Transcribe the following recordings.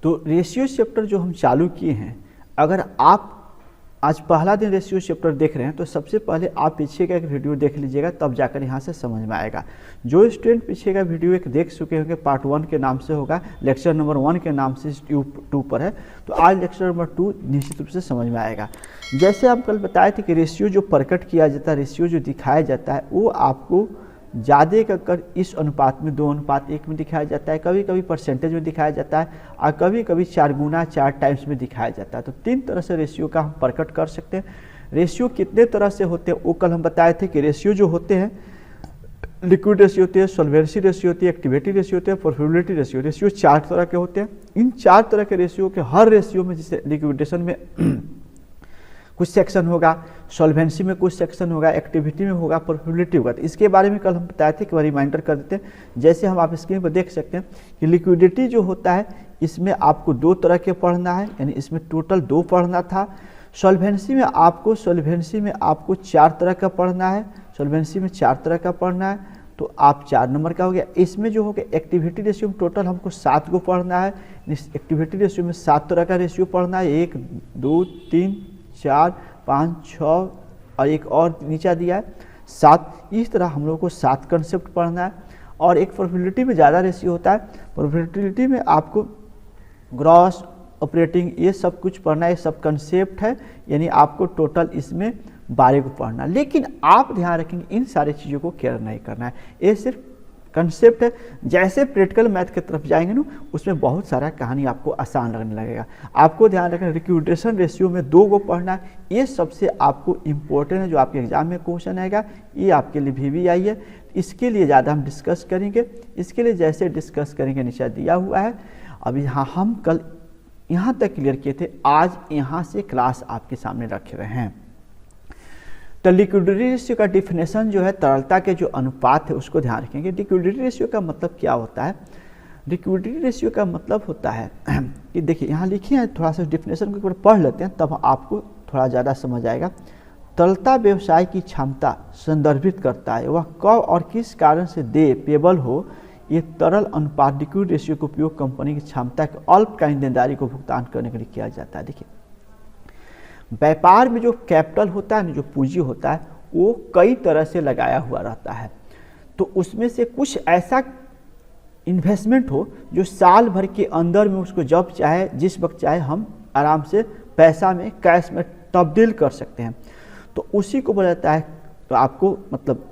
तो ratio chapter जो हम चालू किए हैं, अगर आप आज पहला दिन रेशियो चैप्टर देख रहे हैं तो सबसे पहले आप पीछे का एक वीडियो देख लीजिएगा, तब जाकर यहाँ से समझ में आएगा। जो स्टूडेंट पीछे का वीडियो एक देख चुके होंगे, पार्ट 1 के नाम से होगा, लेक्चर नंबर 1 के नाम से यूट्यूब 2 पर है, तो आज लेक्चर नंबर 2 निश्चित रूप से समझ में आएगा। जैसे हम कल बताए थे कि रेशियो जो प्रकट किया जाता है, रेशियो जो दिखाया जाता है, वो आपको ज़्यादा कर इस अनुपात में 2:1 में दिखाया जाता है, कभी कभी परसेंटेज में दिखाया जाता है, और कभी कभी 4 गुना 4 टाइम्स में दिखाया जाता है। तो 3 तरह से रेशियो का हम प्रकट कर सकते हैं। रेशियो कितने तरह से होते हैं वो कल हम बताए थे कि रेशियो जो होते हैं, लिक्विड रेशियो होती है, सॉल्वेंसी रेशियो होती है, एक्टिविटी रेशियो होती है, परफॉर्मेबिलिटी रेशियो। रेशियो 4 तरह के होते हैं। इन 4 तरह के रेशियो के हर रेशियो में, जैसे लिक्विडेशन में कुछ सेक्शन होगा, सॉल्वेंसी में कुछ सेक्शन होगा, एक्टिविटी में होगा, परफॉर्मेबिलिटी होगा। तो इसके बारे में कल हम बताए थे कि रिमाइंडर कर देते हैं। जैसे हम आप स्क्रीन पर देख सकते हैं कि लिक्विडिटी जो होता है, इसमें आपको 2 तरह के पढ़ना है, यानी इसमें टोटल 2 पढ़ना था। सॉल्वेंसी में आपको 4 तरह का पढ़ना है, सॉल्वेंसी में 4 तरह का पढ़ना है, तो आप 4 नंबर का हो गया। इसमें जो हो गया एक्टिविटी रेशियो में टोटल हमको 7 को पढ़ना है। इस एक्टिविटी रेशियो में 7 तरह का रेशियो पढ़ना है, 1 2 3 4 5 6 और एक और नीचा दिया है 7। इस तरह हम लोग को 7 कंसेप्ट पढ़ना है। और एक प्रोबेबिलिटी में ज़्यादा रेशियो होता है। प्रोबेबिलिटी में आपको ग्रॉस, ऑपरेटिंग, ये सब कुछ पढ़ना है, ये सब कंसेप्ट है, यानी आपको टोटल इसमें 12 को पढ़ना। लेकिन आप ध्यान रखेंगे इन सारी चीज़ों को केयर नहीं करना है, ये सिर्फ कंसेप्ट है। जैसे प्रैक्टिकल मैथ की तरफ जाएंगे ना, उसमें बहुत सारा कहानी आपको आसान लगने लगेगा। आपको ध्यान रखना, लिक्विडेशन रेशियो में 2 को पढ़ना है, ये सबसे आपको इम्पोर्टेंट है, जो आपके एग्जाम में क्वेश्चन आएगा, ये आपके लिए VVI है। इसके लिए ज़्यादा हम डिस्कस करेंगे, इसके लिए जैसे डिस्कस करेंगे नीचे दिया हुआ है। अभी हाँ, हम कल यहाँ तक क्लियर किए थे, आज यहाँ से क्लास आपके सामने रखे हुए हैं। तो लिक्विडिटी रेशियो का डिफिनेशन जो है, तरलता के जो अनुपात है उसको ध्यान रखेंगे। लिक्विडिटी रेशियो का मतलब क्या होता है? लिक्विडिटी रेशियो का मतलब होता है कि देखिए यहाँ लिखे हैं, थोड़ा सा डिफिनेशन को एक बार पढ़ लेते हैं, तब आपको थोड़ा ज़्यादा समझ आएगा। तरलता व्यवसाय की क्षमता संदर्भित करता है, वह कब और किस कारण से दे पेबल हो, ये तरल अनुपात लिक्विड रेशियो का उपयोग कंपनी की क्षमता के अल्पकालीन देनदारी को भुगतान करने के लिए किया जाता है। देखिए, व्यापार में जो कैपिटल होता है ना, जो पूंजी होता है, वो कई तरह से लगाया हुआ रहता है। तो उसमें से कुछ ऐसा इन्वेस्टमेंट हो जो साल भर के अंदर में उसको जब चाहे, जिस वक्त चाहे, हम आराम से पैसा में, कैश में तब्दील कर सकते हैं। तो उसी को बोला जाता है, तो आपको मतलब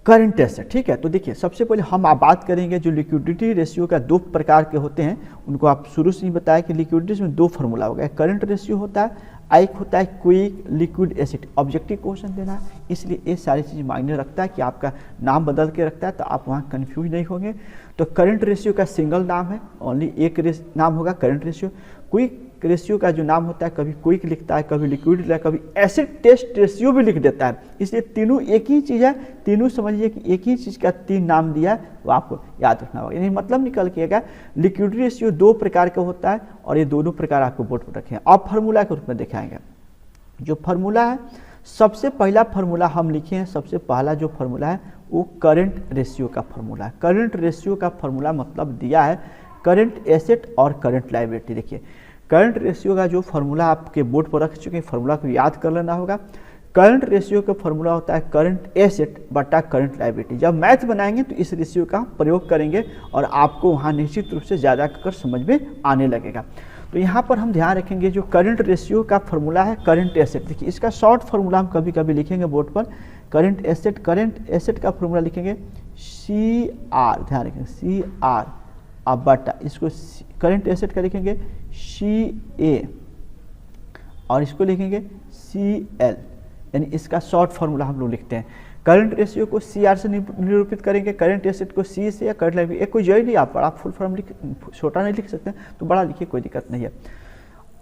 करंट एसेट। ठीक है, तो देखिए सबसे पहले हम आप बात करेंगे जो लिक्विडिटी रेशियो का 2 प्रकार के होते हैं, उनको आप शुरू से ही बताया कि लिक्विडिटी में 2 फार्मूला हो गया, करंट रेशियो होता है, एक होता है quick liquid acid. Objective question देना है, इसलिए ये सारी चीज़ मायने रखता है कि आपका नाम बदल के रखता है, तो आप वहाँ कन्फ्यूज नहीं होंगे। तो करंट रेशियो का सिंगल नाम है, ओनली एक नाम होगा करंट रेशियो। क्विक रेशियो का जो नाम होता है, कभी क्विक लिखता है, कभी लिक्विड लिखता है, कभी एसिड टेस्ट रेशियो भी लिख देता है। इसलिए तीनों एक ही चीज़ है, तीनों समझिए कि एक ही चीज़ का 3 नाम दिया है, वो आपको याद रखना होगा। यानी मतलब निकल के आएगा, लिक्विड रेशियो 2 प्रकार का होता है, और ये दोनों प्रकार आपको बोर्ड पर रखे हैं। अब फार्मूला के रूप में दिखाएंगे। जो फार्मूला है, सबसे पहला फार्मूला हम लिखे हैं, सबसे पहला जो फार्मूला है वो करंट रेशियो का फार्मूला है। करंट रेशियो का फार्मूला मतलब दिया है करंट एसेट और करंट लायबिलिटी। देखिए, करंट रेशियो का जो फार्मूला आपके बोर्ड पर रख चुके हैं, फार्मूला को याद कर लेना होगा। करंट रेशियो का फार्मूला होता है करंट एसेट बटा करंट लायबिलिटी। जब मैथ बनाएंगे तो इस रेशियो का प्रयोग करेंगे, और आपको वहाँ निश्चित रूप से ज़्यादा कर समझ में आने लगेगा। तो यहाँ पर हम ध्यान रखेंगे, जो करंट रेशियो का फार्मूला है करंट एसेट। देखिए, इसका शॉर्ट फार्मूला हम कभी कभी लिखेंगे बोर्ड पर, करंट एसेट का फार्मूला लिखेंगे CR, ध्यान रखेंगे CR, अब बटा इसको करंट एसेट का लिखेंगे CA, और इसको लिखेंगे CL, यानी इसका शॉर्ट फार्मूला हम लोग लिखते हैं। करंट रेशियो को CR से निरूपित करेंगे, करंट एसेट को C से, या करंट लायबिलिटी, कोई जरूरी नहीं, आप बड़ा फुल फॉर्म छोटा नहीं लिख सकते हैं, तो बड़ा लिखिए, कोई दिक्कत नहीं है।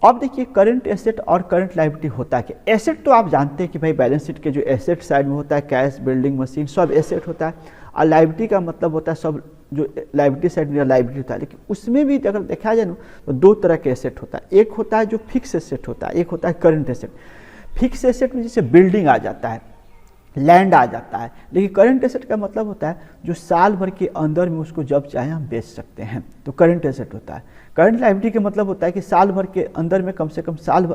अब देखिए, करंट एसेट और करंट लायबिलिटी होता है क्या? एसेट तो आप जानते हैं कि भाई बैलेंस शीट के जो एसेट साइड में होता है, कैश, बिल्डिंग, मशीन, सब एसेट होता है। और लायबिलिटी का मतलब होता है सब जो लायबिलिटी साइड में लायबिलिटी होता है। लेकिन उसमें भी अगर देखा जाए ना, तो 2 तरह के एसेट होता है। एक होता है जो फिक्स एसेट होता है, एक होता है करंट एसेट। फिक्स एसेट में जैसे बिल्डिंग आ जाता है, लैंड आ जाता है। लेकिन करंट एसेट का मतलब होता है जो साल भर के अंदर में उसको जब चाहे हम बेच सकते हैं, तो करंट एसेट होता है। करंट लायबिलिटी का मतलब होता है कि साल भर के अंदर में कम से कम साल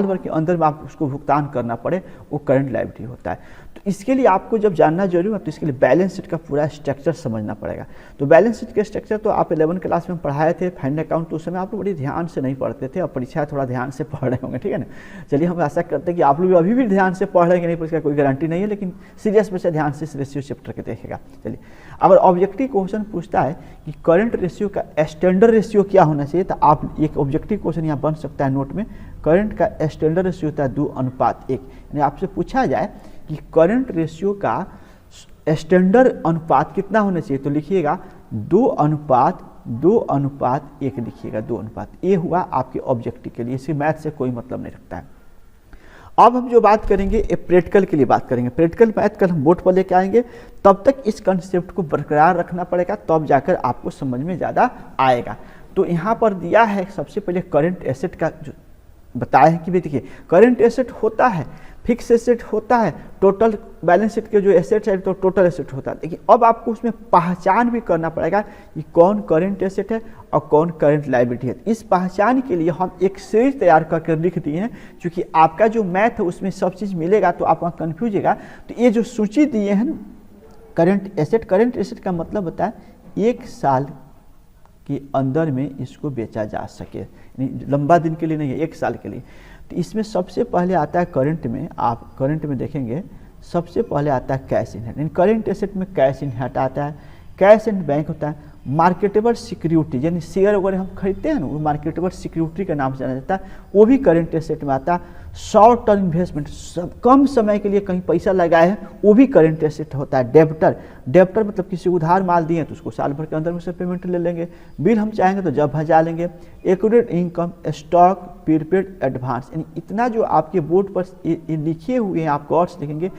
भर के अंदर में आप उसको भुगतान करना पड़े, वो करंट लायबिलिटी होता है। तो इसके लिए आपको जब जानना जरूरी है तो इसके लिए बैलेंस शीट का पूरा स्ट्रक्चर समझना पड़ेगा। तो बैलेंस शीट के स्ट्रक्चर तो आप 11 क्लास में पढ़ाए थे, फाइनल अकाउंट, तो उस समय आप लोग बड़ी ध्यान से नहीं पढ़ते थे, और परीक्षा थोड़ा ध्यान से पढ़ रहे होंगे, ठीक है ना। चलिए हम आशा करते हैं कि आप लोग अभी भी ध्यान से पढ़ रहे हैं कि नहीं, इसका कोई गारंटी नहीं है, लेकिन सीरियस बच्चा ध्यान से इस रेशियो चैप्टर के देखेगा। चलिए, अगर ऑब्जेक्टिव क्वेश्चन पूछता है कि करंट रेशियो का स्टैंडर्ड रेशियो क्या होना चाहिए, तो आप एक ऑब्जेक्टिव क्वेश्चन यहाँ बन सकता है नोट में, करंट का स्टैंडर्ड रेशियो होता है 2:1। यानी आपसे पूछा जाए कि करंट रेशियो का स्टैंडर्ड अनुपात कितना होना चाहिए, तो लिखिएगा 2:1 लिखिएगा, 2:1। ये हुआ आपके ऑब्जेक्टिव के लिए, इससे मैथ से कोई मतलब नहीं रखता है। अब हम जो बात करेंगे ये प्रैक्टिकल के लिए बात करेंगे। प्रैक्टिकल मैथ कल हम बोर्ड पर लेके आएंगे, तब तक इस कंसेप्ट को बरकरार रखना पड़ेगा, तब जाकर आपको समझ में ज़्यादा आएगा। तो यहाँ पर दिया है सबसे पहले करंट एसेट का जो बताया है कि भाई देखिए करंट एसेट होता है, फिक्स एसेट होता है, टोटल बैलेंस शीट के जो एसेट है तो टोटल एसेट होता है। लेकिन अब आपको उसमें पहचान भी करना पड़ेगा कि कौन करंट एसेट है और कौन करंट लायबिलिटी है। इस पहचान के लिए हम एक सीरीज तैयार करके लिख दिए हैं, क्योंकि आपका जो मैथ है उसमें सब चीज़ मिलेगा तो आप वहाँ कन्फ्यूज होगा। तो ये जो सूची दिए हैं ना करंट एसेट का मतलब होता है 1 साल के अंदर में इसको बेचा जा सके, लंबा दिन के लिए नहीं है, 1 साल के लिए। तो इसमें सबसे पहले आता है करंट में, आप करंट में देखेंगे सबसे पहले आता है cash in hand. Current asset में कैश इन हैंड आता है, कैश एंड बैंक होता है, मार्केटेबल सिक्योरिटी यानी शेयर वगैरह हम खरीदते हैं ना, वो मार्केटेबल सिक्योरिटी का नाम से जाना जाता है, वो भी करंट एसेट में आता है। शॉर्ट टर्म इन्वेस्टमेंट, सब कम समय के लिए कहीं पैसा लगाए हैं, वो भी करंट एसेट होता है। डेब्टर मतलब किसी उधार माल दिए तो उसको साल भर के अंदर में से पेमेंट ले लेंगे, बिल हम चाहेंगे तो जब भजा लेंगे। Accurate income, stock, prepaid, advance, यानी इतना जो आपके बोर्ड पर ये लिखे हुए हैं आप गौर से देखेंगे,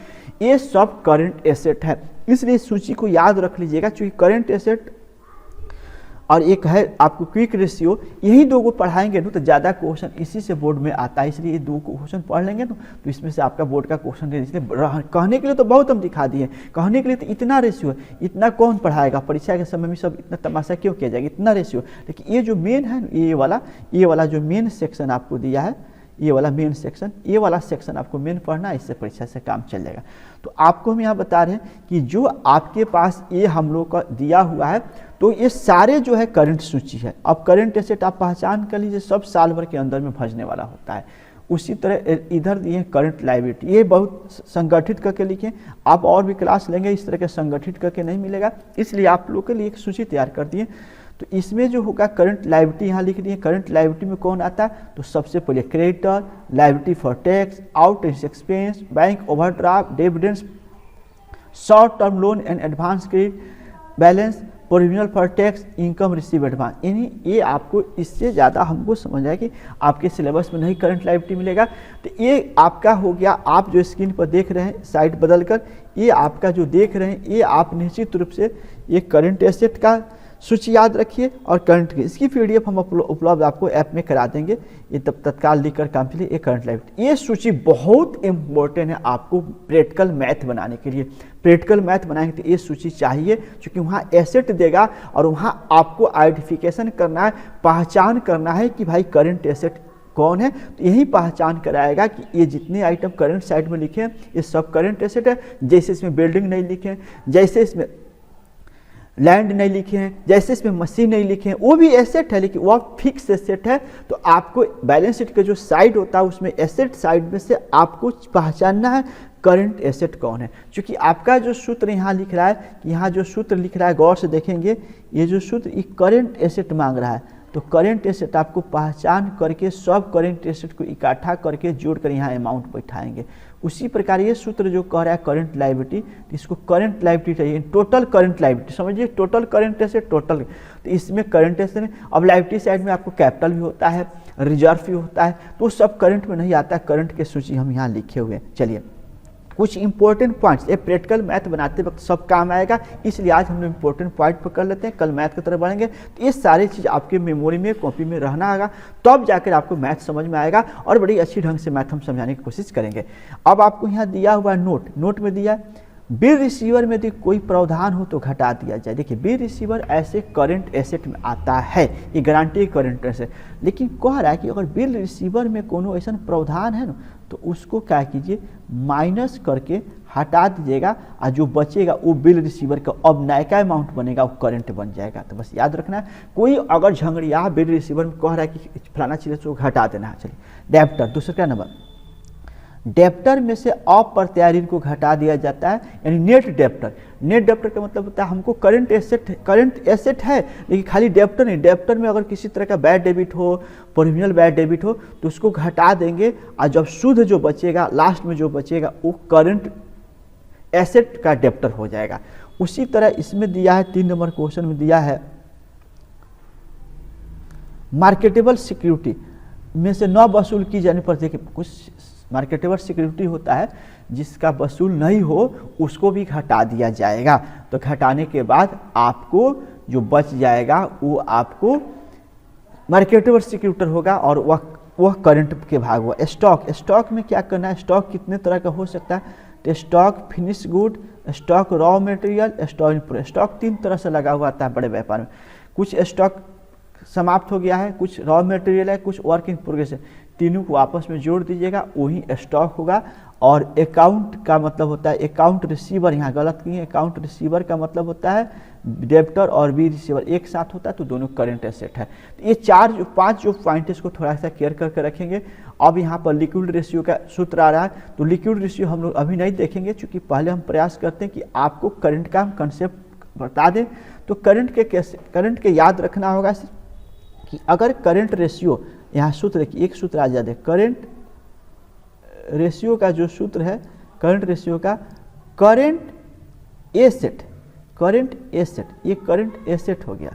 ये सब करंट एसेट है। इसलिए सूची को याद रख लीजिएगा, क्योंकि करंट एसेट और एक है आपको क्विक रेशियो, यही 2 को पढ़ाएंगे ना तो ज़्यादा क्वेश्चन इसी से बोर्ड में आता है। इसलिए ये 2 क्वेश्चन पढ़ लेंगे ना तो इसमें से आपका बोर्ड का क्वेश्चन है। इसलिए कहने के लिए तो बहुत हम दिखा दिए, कहने के लिए तो इतना रेशियो है, इतना कौन पढ़ाएगा परीक्षा के समय में, सब इतना तमाशा क्यों किया जाएगा, इतना रेशियो। लेकिन ये जो मेन है ये वाला जो मेन सेक्शन आपको दिया है, ये वाला मेन सेक्शन, ये वाला सेक्शन आपको मेन पढ़ना है, इससे परीक्षा से काम चल जाएगा। तो आपको हम यहाँ बता रहे हैं कि जो आपके पास ये हम लोग का दिया हुआ है, तो ये सारे जो है करंट सूची है। अब करंट एसेट आप पहचान कर लीजिए, सब साल भर के अंदर में भजने वाला होता है। उसी तरह इधर दिए करंट लायबिलिटी, ये बहुत संगठित करके लिखें, आप और भी क्लास लेंगे इस तरह के संगठित करके नहीं मिलेगा, इसलिए आप लोग के लिए एक सूची तैयार कर दिए। तो इसमें जो होगा करंट लायबिलिटी यहाँ लिख दिए। करंट लायबिलिटी में कौन आता है, तो सबसे पहले creditor, liability for tax, out expense, bank overdraft, dividends, short term loan and advance credit, balance, provisional for tax, income receive advance. यानी ये आपको इससे ज़्यादा हमको समझ आए कि आपके सिलेबस में नहीं करंट लायबिलिटी मिलेगा। तो ये आपका हो गया, आप जो स्क्रीन पर देख रहे हैं साइड बदल कर, ये आपका जो देख रहे हैं ये आप निश्चित रूप से ये करंट एसेट का सूची याद रखिए और करंट की इसकी पीडीएफ हम उपलब्ध आपको ऐप में करा देंगे, ये तब तत्काल लिखकर काम के लिए। ये करंट लायबिलिटी, ये सूची बहुत इंपॉर्टेंट है आपको प्रैक्टिकल मैथ बनाने के लिए। प्रैक्टिकल मैथ बनाएंगे तो ये सूची चाहिए, क्योंकि वहाँ एसेट देगा और वहाँ आपको आइडेंटिफिकेशन करना है, पहचान करना है कि भाई करंट एसेट कौन है। तो यही पहचान कराएगा कि ये जितने आइटम करंट साइड में लिखे हैं ये सब करंट एसेट है। जैसे इसमें बिल्डिंग नहीं लिखे हैं, जैसे इसमें लैंड नहीं लिखे हैं, जैसे इसमें मशीन नहीं लिखे हैं, वो भी एसेट है, लेकिन वो फिक्स एसेट है। तो आपको बैलेंस शीट का जो साइड होता है उसमें एसेट साइड में से आपको पहचानना है करंट एसेट कौन है। क्योंकि आपका जो सूत्र यहाँ लिख रहा है, कि यहाँ जो सूत्र लिख रहा है गौर से देखेंगे, ये जो सूत्र ये करंट एसेट मांग रहा है। तो करंट एसेट आपको पहचान करके सब करंट एसेट को इकट्ठा करके जोड़ कर यहाँ अमाउंट बैठाएंगे। उसी प्रकार ये सूत्र जो कह रहा है करंट लायबिलिटी, इसको करंट लायबिलिटी चाहिए, टोटल करंट लायबिलिटी समझिए, टोटल करंट एसेट टोटल। तो इसमें करंट एसेट, अब लायबिलिटी साइड में आपको कैपिटल भी होता है, रिजर्व भी होता है, तो सब करंट में नहीं आता है। करंट की सूची हम यहाँ लिखे हुए हैं। चलिए कुछ इंपॉर्टेंट पॉइंट्स, ये प्रैक्टिकल मैथ बनाते वक्त सब काम आएगा, इसलिए आज हम लोग इंपॉर्टेंट पॉइंट पर कर लेते हैं, कल मैथ की तरफ बढ़ेंगे। तो ये सारी चीज़ आपके मेमोरी में, कॉपी में रहना होगा, तब जाकर आपको मैथ समझ में आएगा और बड़ी अच्छी ढंग से मैथ हम समझाने की कोशिश करेंगे। अब आपको यहाँ दिया हुआ नोट में दिया बिल रिसीवर में यदि कोई प्रावधान हो तो घटा दिया जाए। देखिए बिल रिसीवर ऐसे करंट एसेट में आता है, ये गारंटी करंट एसेट, लेकिन कह रहा है कि अगर बिल रिसीवर में कोनो ऐसा प्रावधान है ना तो उसको क्या कीजिए, माइनस करके हटा दीजिएगा, और जो बचेगा वो बिल रिसीवर का अब नया अमाउंट बनेगा, वो करंट बन जाएगा। तो बस याद रखना है, कोई अगर झंगड़िया बिल रिसीवर में कह रहा है कि फलाना चीज़ को घटा देना है। चलिए डेप्टर, दूसरा नंबर, डेप्टर में से अप्रत्याय ऋण को घटा दिया जाता है, यानी नेट डेप्टर। नेट डेप्टर का मतलब होता है हमको करंट एसेट है लेकिन खाली डेप्टर नहीं, डेप्टर में अगर किसी तरह का बैड डेबिट हो, प्रोविजनल बैड डेबिट हो तो उसको घटा देंगे, और जब शुद्ध जो बचेगा, लास्ट में जो बचेगा वो करंट एसेट का डेप्टर हो जाएगा। उसी तरह इसमें दिया है 3 नंबर क्वेश्चन में दिया है मार्केटेबल सिक्योरिटी में से न वसूल की जाने पर, देखिए कुछ मार्केटेबल सिक्योरिटी होता है जिसका वसूल नहीं हो उसको भी घटा दिया जाएगा। तो घटाने के बाद आपको जो बच जाएगा वो आपको मार्केटेबल सिक्योरिटी होगा और वह करंट के भाग हुआ। स्टॉक में क्या करना है, स्टॉक कितने तरह का हो सकता है, तो stock finish good, stock raw material, stock 3 तरह से लगा हुआ आता है बड़े व्यापार में। कुछ स्टॉक समाप्त हो गया है, कुछ रॉ मटेरियल है, कुछ वर्क इन प्रोग्रेस है, तीनों को आपस में जोड़ दीजिएगा वही स्टॉक होगा। और अकाउंट का मतलब होता है अकाउंट रिसीवर, यहाँ गलत किए, अकाउंट रिसीवर का मतलब होता है डेप्टर और बी रिसीवर एक साथ होता है, तो दोनों करंट एसेट है। तो ये 5 जो पॉइंट इसको थोड़ा सा केयर करके रखेंगे। अब यहाँ पर लिक्विड रेशियो का सूत्र आ रहा है, तो लिक्विड रेशियो हम लोग अभी नहीं देखेंगे क्योंकि पहले हम प्रयास करते हैं कि आपको करंट का हम कंसेप्ट बता दें। तो करंट के याद रखना होगा कि अगर करंट रेशियो, यहाँ सूत्र देखिए, एक सूत्र आ जाते, करंट रेशियो का जो सूत्र है, करंट रेशियो का, करंट एसेट, ये करंट एसेट हो गया,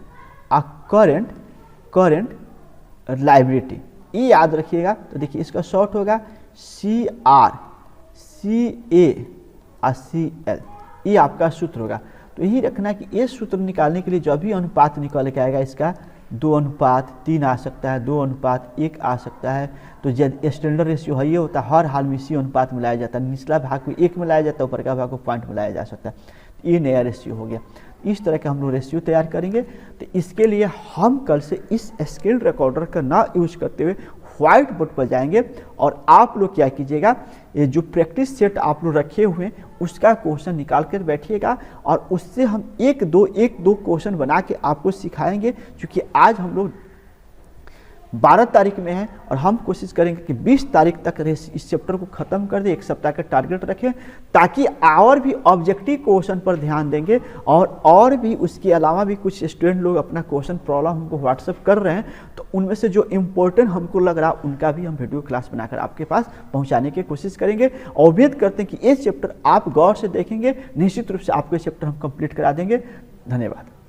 करंट लायबिलिटी, ये याद रखिएगा। तो देखिए इसका शॉर्ट होगा CR, CA और CL, ये आपका सूत्र होगा। तो यही रखना कि ये सूत्र निकालने के लिए जब भी अनुपात निकल के आएगा, इसका 2:3 आ सकता है, 2:1 आ सकता है। तो जब स्टैंडर्ड रेशियो है ये होता है, हर हाल में इसी अनुपात में लाया जाता है, निचला भाग को 1 में लाया जाता है, ऊपर का भाग को पॉइंट में लाया जा सकता है। ये नया रेशियो हो गया। इस तरह का हम लोग रेशियो तैयार करेंगे। तो इसके लिए हम कल से इस स्क्रीन रिकॉर्डर का ना यूज करते हुए व्हाइट बोर्ड पर जाएंगे और आप लोग क्या कीजिएगा, ये जो प्रैक्टिस सेट आप लोग रखे हुए हैं उसका क्वेश्चन निकाल कर बैठिएगा और उससे हम एक दो क्वेश्चन बना के आपको सिखाएंगे। क्योंकि आज हम लोग 12 तारीख में है और हम कोशिश करेंगे कि 20 तारीख तक इस चैप्टर को ख़त्म कर दे, 1 सप्ताह का टारगेट रखें, ताकि और भी ऑब्जेक्टिव क्वेश्चन पर ध्यान देंगे। और भी उसके अलावा भी कुछ स्टूडेंट लोग अपना क्वेश्चन प्रॉब्लम हमको व्हाट्सएप कर रहे हैं, तो उनमें से जो इम्पोर्टेंट हमको लग रहा उनका भी हम वीडियो क्लास बनाकर आपके पास पहुँचाने की कोशिश करेंगे। और उम्मीद करते हैं कि ये चैप्टर आप गौर से देखेंगे, निश्चित रूप से आपको ये चैप्टर हम कंप्लीट करा देंगे। धन्यवाद।